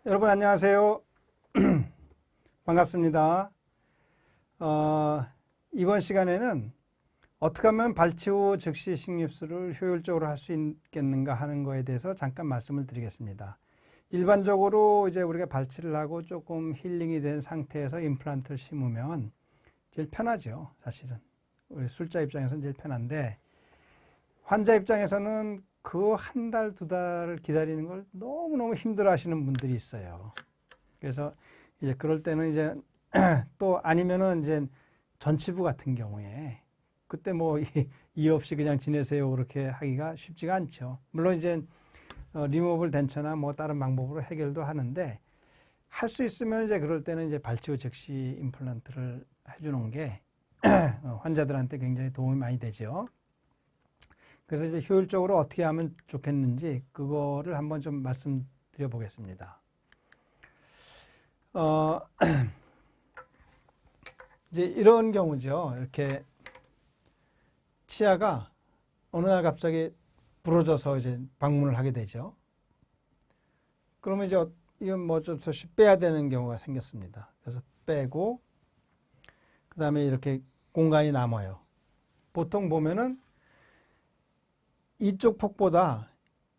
여러분 안녕하세요. 반갑습니다. 이번 시간에는 어떻게 하면 발치 후 즉시 식립수를 효율적으로 할 수 있겠는가 하는 거에 대해서 잠깐 말씀을 드리겠습니다. 일반적으로 이제 우리가 발치를 하고 조금 힐링이 된 상태에서 임플란트를 심으면 제일 편하죠, 사실은. 우리 술자 입장에서는 제일 편한데, 환자 입장에서는 그 한 달, 두 달을 기다리는 걸 너무너무 힘들어 하시는 분들이 있어요. 그래서 이제 그럴 때는 이제 또 아니면은 이제 전치부 같은 경우에 그때 뭐 이의 없이 그냥 지내세요 그렇게 하기가 쉽지가 않죠. 물론 이제 리무버블 덴처나 뭐 다른 방법으로 해결도 하는데, 할 수 있으면 이제 그럴 때는 이제 발치 후 즉시 임플란트를 해주는 게 환자들한테 굉장히 도움이 많이 되죠. 그래서 이제 효율적으로 어떻게 하면 좋겠는지 그거를 한번 좀 말씀드려 보겠습니다. 이제 이런 경우죠. 이렇게 치아가 어느 날 갑자기 부러져서 이제 방문을 하게 되죠. 그러면 이제 이건 뭐 어쩔 수 없이 빼야 되는 경우가 생겼습니다. 그래서 빼고 그 다음에 이렇게 공간이 남아요. 보통 보면은 이쪽 폭보다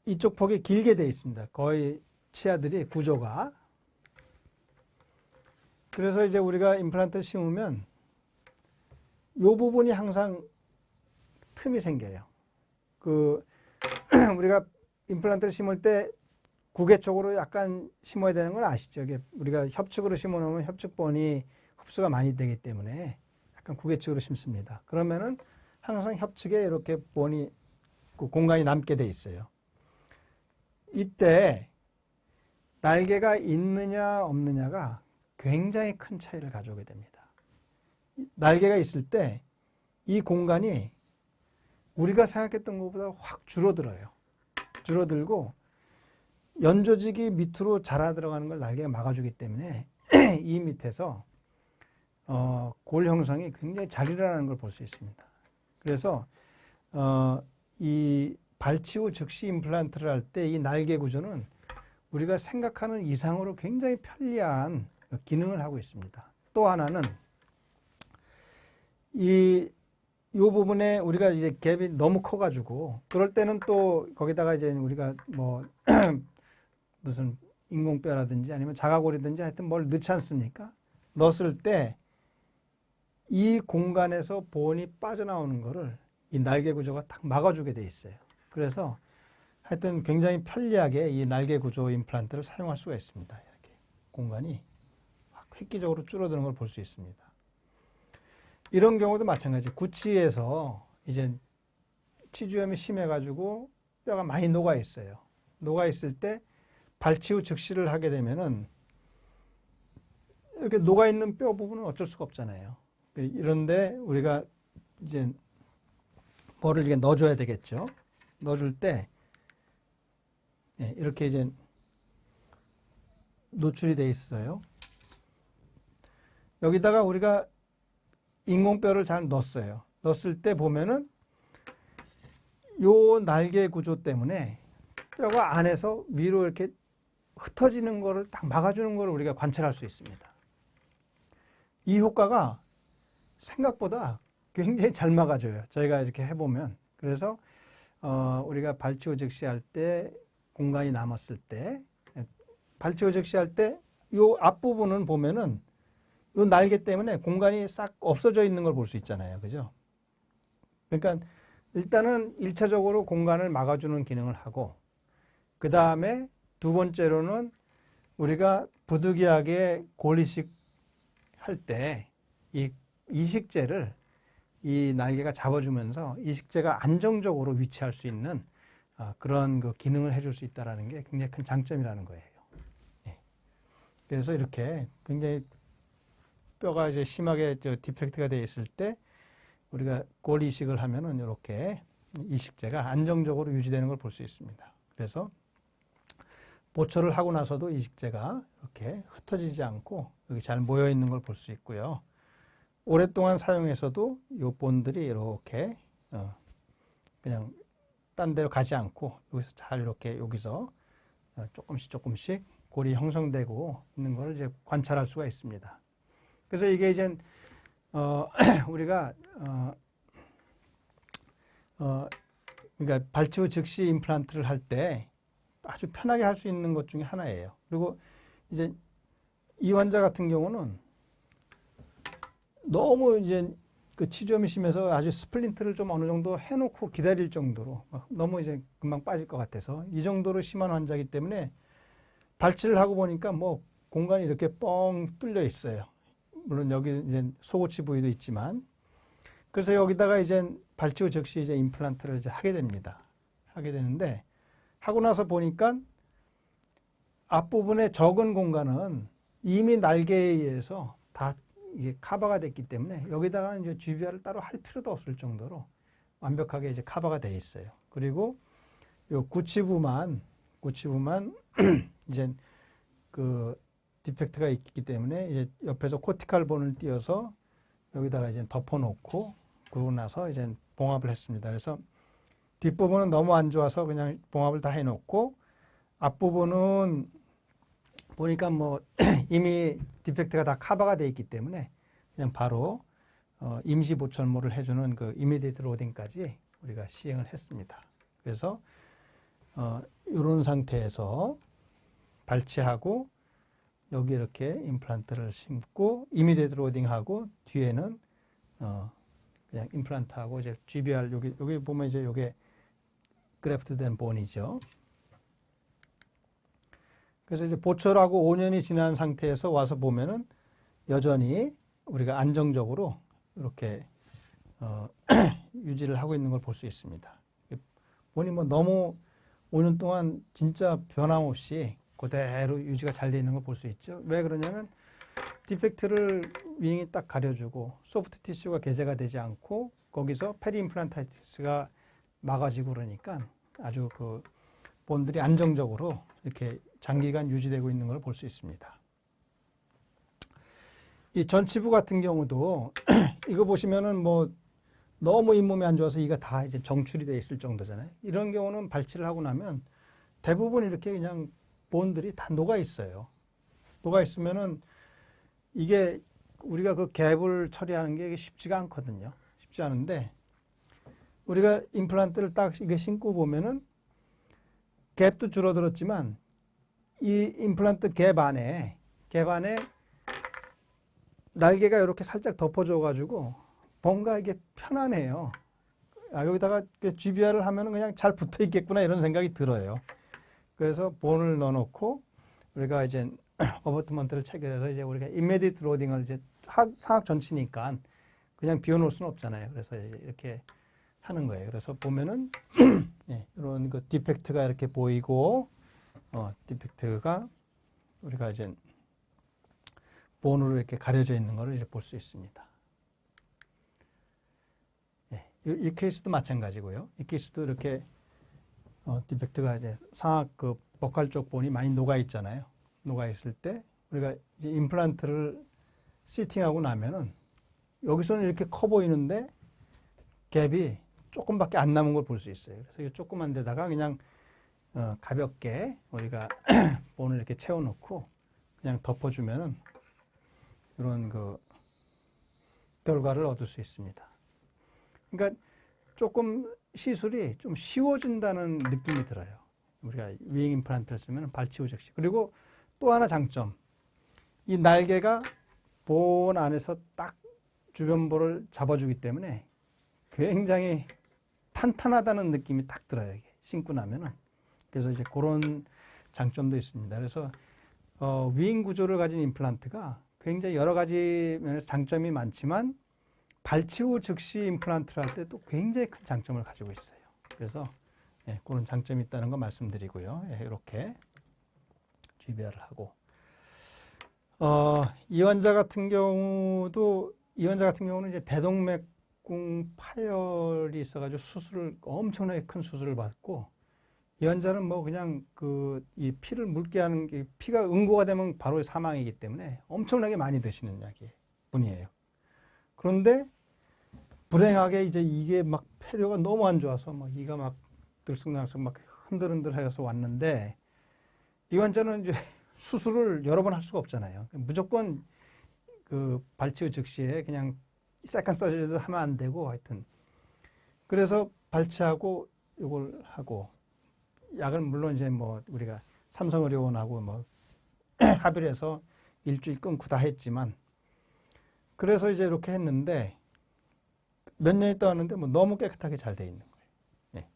이쪽 폭이 길게 되어 있습니다. 거의 치아들이 구조가. 그래서 이제 우리가 임플란트 심으면 이 부분이 항상 틈이 생겨요. 우리가 임플란트를 심을 때 구개 쪽으로 약간 심어야 되는 건 아시죠? 이게 우리가 협축으로 심어 놓으면 협축본이 흡수가 많이 되기 때문에 약간 구개측으로 심습니다. 그러면은 항상 협축에 이렇게 본이 그 공간이 남게 돼 있어요. 이때 날개가 있느냐 없느냐가 굉장히 큰 차이를 가져오게 됩니다. 날개가 있을 때 이 공간이 우리가 생각했던 것보다 확 줄어들어요. 줄어들고 연조직이 밑으로 자라 들어가는 걸 날개가 막아주기 때문에 이 밑에서 골 형성이 굉장히 잘 일어나는 걸 볼 수 있습니다. 그래서 이 발치 후 즉시 임플란트를 할 때 이 날개 구조는 우리가 생각하는 이상으로 굉장히 편리한 기능을 하고 있습니다. 또 하나는 이 부분에 우리가 이제 갭이 너무 커가지고 그럴 때는 또 거기다가 이제 우리가 뭐 무슨 인공뼈라든지 아니면 자가골이든지 하여튼 뭘 넣지 않습니까? 넣었을 때 이 공간에서 본이 빠져나오는 거를 이 날개 구조가 딱 막아주게 돼 있어요. 그래서 하여튼 굉장히 편리하게 이 날개 구조 임플란트를 사용할 수가 있습니다. 이렇게 공간이 확 획기적으로 줄어드는 걸 볼 수 있습니다. 이런 경우도 마찬가지. 구치에서 이제 치주염이 심해가지고 뼈가 많이 녹아 있어요. 녹아 있을 때 발치 후 즉시를 하게 되면은 이렇게 녹아 있는 뼈 부분은 어쩔 수가 없잖아요. 이런데 우리가 이제 뭐를 이렇게 넣어줘야 되겠죠. 넣어줄 때 이렇게 이제 노출이 돼 있어요. 여기다가 우리가 인공뼈를 잘 넣었어요. 넣었을 때 보면은 요 날개 구조 때문에 뼈가 안에서 위로 이렇게 흩어지는 거를 딱 막아주는 걸 우리가 관찰할 수 있습니다. 이 효과가 생각보다 굉장히 잘 막아줘요. 저희가 이렇게 해보면. 그래서 우리가 발치 후 즉시 할 때 공간이 남았을 때 발치 후 즉시 할 때 이 앞부분은 보면은 이 날개 때문에 공간이 싹 없어져 있는 걸 볼 수 있잖아요. 그죠? 그러니까 일단은 1차적으로 공간을 막아주는 기능을 하고 그 다음에 두 번째로는 우리가 부득이하게 골이식 할 때 이 이식제를 이 날개가 잡아주면서 이식제가 안정적으로 위치할 수 있는 그런 그 기능을 해줄 수 있다는 게 굉장히 큰 장점이라는 거예요. 그래서 이렇게 굉장히 뼈가 이제 심하게 디펙트가 되어 있을 때 우리가 골 이식을 하면은 이렇게 이식제가 안정적으로 유지되는 걸 볼 수 있습니다. 그래서 보초를 하고 나서도 이식제가 이렇게 흩어지지 않고 여기 잘 모여 있는 걸 볼 수 있고요. 오랫동안 사용해서도 이 본들이 이렇게 그냥 딴 데로 가지 않고 여기서 잘 이렇게 여기서 조금씩 골이 형성되고 있는 걸 이제 관찰할 수가 있습니다. 그래서 이게 이제 우리가 그러니까 발치 후 즉시 임플란트를 할 때 아주 편하게 할 수 있는 것 중에 하나예요. 그리고 이제 이 환자 같은 경우는 너무 이제 그 치주염이 심해서 아주 스플린트를 좀 어느 정도 해놓고 기다릴 정도로 너무 이제 금방 빠질 것 같아서 이 정도로 심한 환자이기 때문에 발치를 하고 보니까 뭐 공간이 이렇게 뻥 뚫려 있어요. 물론 여기 이제 소고치 부위도 있지만 그래서 여기다가 이제 발치 후 즉시 이제 임플란트를 이제 하게 됩니다. 하게 되는데 하고 나서 보니까 앞부분의 적은 공간은 이미 날개에 의해서 다 이게 커버가 됐기 때문에 여기다가 이제 GBR을 따로 할 필요도 없을 정도로 완벽하게 이제 커버가 되어 있어요. 그리고 요 구치부만 이제 그 디펙트가 있기 때문에 이제 옆에서 코티칼 본을 띄어서 여기다가 이제 덮어놓고 그러고 나서 이제 봉합을 했습니다. 그래서 뒷부분은 너무 안 좋아서 그냥 봉합을 다 해놓고 앞부분은 보니까 뭐 이미 디펙트가 다 커버가 되어 있기 때문에 그냥 바로 임시 보철모를 해주는 그 이미디에이트 로딩까지 우리가 시행을 했습니다. 그래서 이런 상태에서 발치하고 여기 이렇게 임플란트를 심고 이미디에이트 로딩하고 뒤에는 그냥 임플란트하고 이제 GBR 여기 보면 이제 이게 그래프트된 본이죠. 그래서 이제 보철하고 5년이 지난 상태에서 와서 보면은 여전히 우리가 안정적으로 이렇게 유지를 하고 있는 걸 볼 수 있습니다. 보니 뭐 너무 5년 동안 진짜 변함없이 그대로 유지가 잘 되어 있는 걸 볼 수 있죠. 왜 그러냐면 디펙트를 윙이 딱 가려주고 소프트 티슈가 개재가 되지 않고 거기서 페리 임플란타이티스가 막아지고 그러니까 아주 그 본들이 안정적으로 이렇게 장기간 유지되고 있는 걸 볼 수 있습니다. 이 전치부 같은 경우도 이거 보시면은 뭐 너무 잇몸이 안 좋아서 이가 다 이제 정출이 되어 있을 정도잖아요. 이런 경우는 발치를 하고 나면 대부분 이렇게 그냥 본들이 다 녹아 있어요. 녹아 있으면은 이게 우리가 그 갭을 처리하는 게 쉽지가 않거든요. 쉽지 않은데 우리가 임플란트를 딱 이게 신고 보면은 갭도 줄어들었지만 이 임플란트 갭 안에 날개가 이렇게 살짝 덮어져 가지고 뭔가 이게 편안해요. 여기다가 GBR을 하면은 그냥 잘 붙어 있겠구나 이런 생각이 들어요. 그래서 본을 넣어놓고 우리가 이제 어버트먼트를 체결해서 이제 우리가 이미디트 로딩을 이제 상악 전치니까 그냥 비워놓을 수는 없잖아요. 그래서 이렇게 하는 거예요. 그래서 보면은 이런 그 디펙트가 이렇게 보이고 디펙트가 우리가 이제 본으로 이렇게 가려져 있는 것을 이제 볼 수 있습니다. 이 케이스도 마찬가지고요. 이 케이스도 이렇게 디펙트가 이제 상악 그 버칼 쪽 본이 많이 녹아 있잖아요. 녹아 있을 때 우리가 이제 임플란트를 시팅하고 나면은 여기서는 이렇게 커 보이는데 갭이 조금밖에 안 남은 걸 볼 수 있어요. 그래서 이 조그만 데다가 그냥 가볍게 우리가 본을 이렇게 채워놓고 그냥 덮어주면은 이런 그 결과를 얻을 수 있습니다. 그러니까 조금 시술이 좀 쉬워진다는 느낌이 들어요. 우리가 윙 임플란트를 쓰면 발치 후 즉시. 그리고 또 하나 장점. 이 날개가 본 안에서 딱 주변부를 잡아주기 때문에 굉장히 탄탄하다는 느낌이 딱 들어요. 이게 신고 나면은. 그래서 이제 그런 장점도 있습니다. 그래서 윙 구조를 가진 임플란트가 굉장히 여러 가지 면에서 장점이 많지만 발치 후 즉시 임플란트를 할 때 또 굉장히 큰 장점을 가지고 있어요. 그래서 그런 장점이 있다는 거 말씀드리고요. 이렇게 GBR을 하고 이 환자 같은 경우는 이제 대동맥궁 파열이 있어가지고 엄청나게 큰 수술을 받고 이 환자는 뭐 그냥 이 피를 묽게 하는 게 피가 응고가 되면 바로 사망이기 때문에 엄청나게 많이 드시는 분이에요. 그런데 불행하게 이제 이게 막 폐료가 너무 안 좋아서 막 이가 막 들쑥날쑥 막 흔들흔들해서 왔는데 이 환자는 이제 수술을 여러 번 할 수가 없잖아요. 무조건 그 발치 후 즉시에 그냥 세컨드 서저리도 하면 안 되고 하여튼 그래서 발치하고 이걸 하고 약은 물론 이제 뭐 우리가 삼성의료원하고 뭐 합의를 해서 일주일 끊고 다 했지만 그래서 이제 이렇게 했는데 몇 년 있다 왔는데 뭐 너무 깨끗하게 잘 돼 있는 거예요. 네.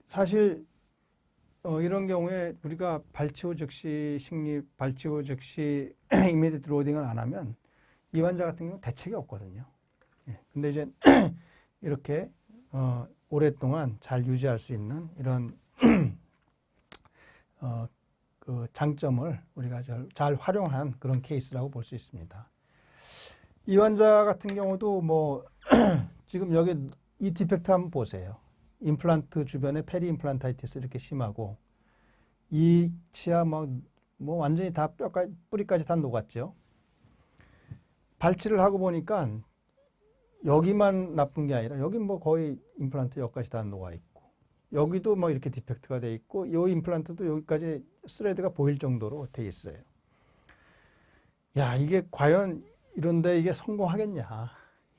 사실 이런 경우에 우리가 발치 후 즉시 식립, 발치 후 즉시 이미디트 로딩을 안 하면 이 환자 같은 경우 대책이 없거든요. 예. 근데 이제 이렇게 오랫동안 잘 유지할 수 있는 이런 그 장점을 우리가 잘 활용한 그런 케이스라고 볼 수 있습니다. 이 환자 같은 경우도 뭐 지금 여기 이 디펙트 한번 보세요. 임플란트 주변에 페리 임플란타이티스 이렇게 심하고 이 치아 뭐 완전히 다 뼈까지 뿌리까지 다 녹았죠. 발치를 하고 보니까 여기만 나쁜 게 아니라 여기 뭐 거의 임플란트 여기까지 다 녹아 있고 여기도 뭐 이렇게 디펙트가 돼 있고 이 임플란트도 여기까지 스레드가 보일 정도로 돼 있어요. 야, 이게 과연 이런데 이게 성공하겠냐?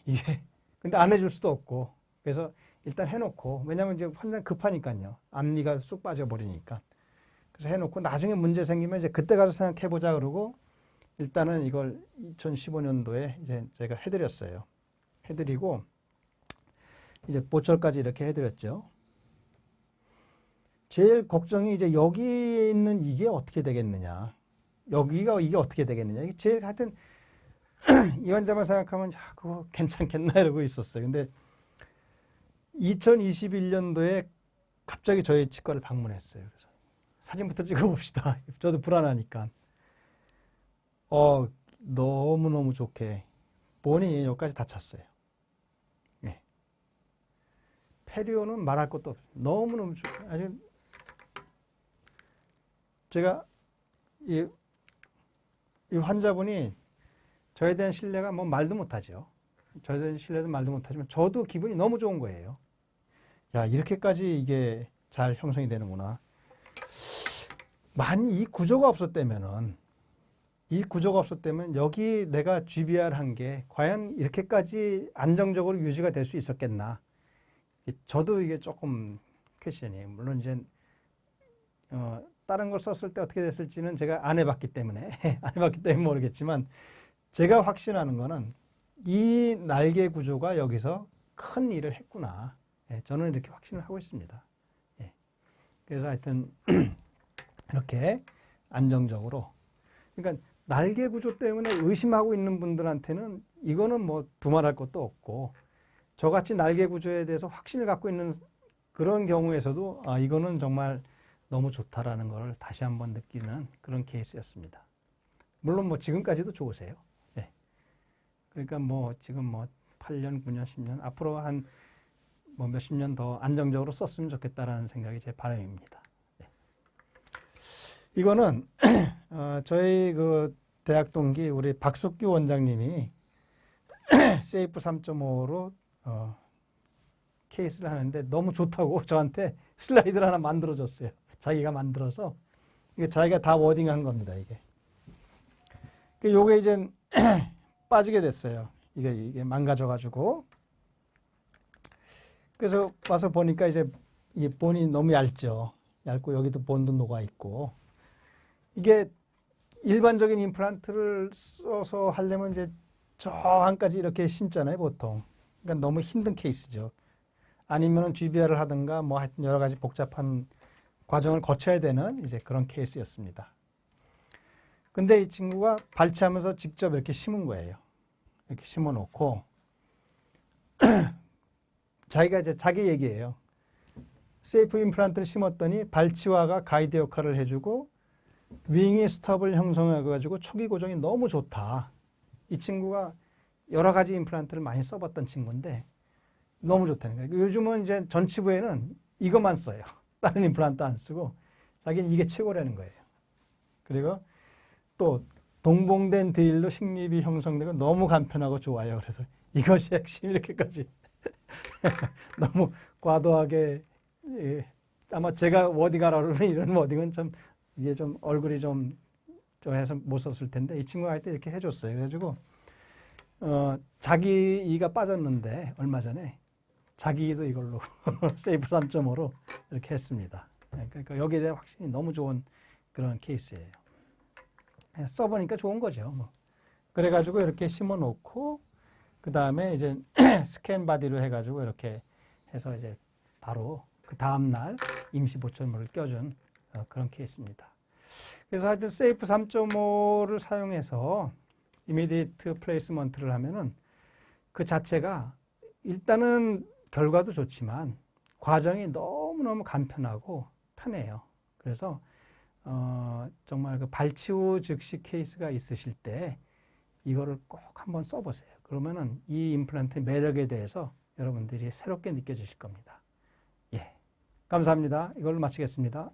이게 근데 안 해줄 수도 없고 그래서 일단 해놓고 왜냐하면 이제 환자 급하니까요. 앞니가 쑥 빠져버리니까 그래서 해놓고 나중에 문제 생기면 이제 그때 가서 생각해보자 그러고 일단은 이걸 2015년도에 이제 제가 해드렸어요. 해드리고 이제 보철까지 이렇게 해드렸죠. 제일 걱정이 이제 여기 있는 이게 어떻게 되겠느냐. 여기가 이게 어떻게 되겠느냐. 이게 제일 하여튼 이 환자만 생각하면 야, 그거 괜찮겠나 이러고 있었어요. 근데 2021년도에 갑자기 저희 치과를 방문했어요. 그래서 사진부터 찍어봅시다. 저도 불안하니까. 너무너무 좋게 본이 여기까지 다 찼어요. 네. 페리오는 말할 것도 없어요. 너무너무 좋게. 아주 제가 이 환자분이 저에 대한 신뢰가 뭐 말도 못하죠. 저에 대한 신뢰도 말도 못하지만 저도 기분이 너무 좋은 거예요. 야, 이렇게까지 이게 잘 형성이 되는구나. 만약 이 구조가 없었다면 여기 내가 GBR 한 게 과연 이렇게까지 안정적으로 유지가 될 수 있었겠나. 저도 이게 조금 퀘션이에요. 물론 이제 다른 걸 썼을 때 어떻게 됐을지는 제가 안 해봤기 때문에 모르겠지만 제가 확신하는 거는 이 날개 구조가 여기서 큰 일을 했구나. 예, 저는 이렇게 확신을 하고 있습니다. 예. 그래서 하여튼 이렇게 안정적으로 그러니까 날개 구조 때문에 의심하고 있는 분들한테는 이거는 뭐 두말할 것도 없고 저같이 날개 구조에 대해서 확신을 갖고 있는 그런 경우에서도 이거는 정말 너무 좋다라는 걸 다시 한번 느끼는 그런 케이스였습니다. 물론 뭐 지금까지도 좋으세요. 예. 그러니까 뭐 지금 뭐 8년, 9년, 10년 앞으로 한 뭐 몇십 년 더 안정적으로 썼으면 좋겠다라는 생각이 제 바람입니다. 예. 이거는 저희 그 대학 동기 우리 박숙규 원장님이 세이프 3.5로 케이스를 하는데 너무 좋다고 저한테 슬라이드를 하나 만들어줬어요. 자기가 만들어서 이게 자기가 다 워딩한 겁니다. 이게 요게 이제 빠지게 됐어요. 이게 망가져가지고 그래서 와서 보니까 이제 이 본이 너무 얇죠. 얇고 여기도 본도 녹아 있고 이게 일반적인 임플란트를 써서 하려면 이제 저 안까지 이렇게 심잖아요, 보통. 그러니까 너무 힘든 케이스죠. 아니면은 GBR을 하든가 뭐 하여튼 여러 가지 복잡한 과정을 거쳐야 되는 이제 그런 케이스였습니다. 근데 이 친구가 발치하면서 직접 이렇게 심은 거예요. 이렇게 심어 놓고 자기가 이제 자기 얘기예요. 세이프 임플란트를 심었더니 발치와가 가이드 역할을 해주고 윙이 스톱을 형성해가지고 초기 고정이 너무 좋다. 이 친구가 여러 가지 임플란트를 많이 써봤던 친구인데 너무 좋다는 거예요. 요즘은 이제 전치부에는 이것만 써요. 다른 임플란트 안 쓰고 자기는 이게 최고라는 거예요. 그리고 또 동봉된 드릴로 식립이 형성되고 너무 간편하고 좋아요. 그래서 이것이 핵심 이렇게까지 너무 과도하게 아마 제가 워딩하라고 그러면 이런 워딩은 좀 이게 좀 얼굴이 좀 해서 못 썼을 텐데 이 친구가 하여튼 이렇게 해줬어요. 그래가지고 자기 이가 빠졌는데 얼마 전에 자기 이도 이걸로 세이프 3.5로 이렇게 했습니다. 그러니까 여기에 대해 확실히 너무 좋은 그런 케이스예요. 써보니까 좋은 거죠. 뭐. 그래가지고 이렇게 심어 놓고 그 다음에 이제 스캔 바디로 해가지고 이렇게 해서 이제 바로 그 다음날 임시 보철물을 껴준 그런 케이스입니다. 그래서 하여튼 세이프 3.5를 사용해서 이미디에이트 플레이스먼트를 하면은 그 자체가 일단은 결과도 좋지만 과정이 너무너무 간편하고 편해요. 그래서 정말 그 발치후 즉시 케이스가 있으실 때 이거를 꼭 한번 써보세요. 그러면은 이 임플란트의 매력에 대해서 여러분들이 새롭게 느껴지실 겁니다. 예. 감사합니다. 이걸로 마치겠습니다.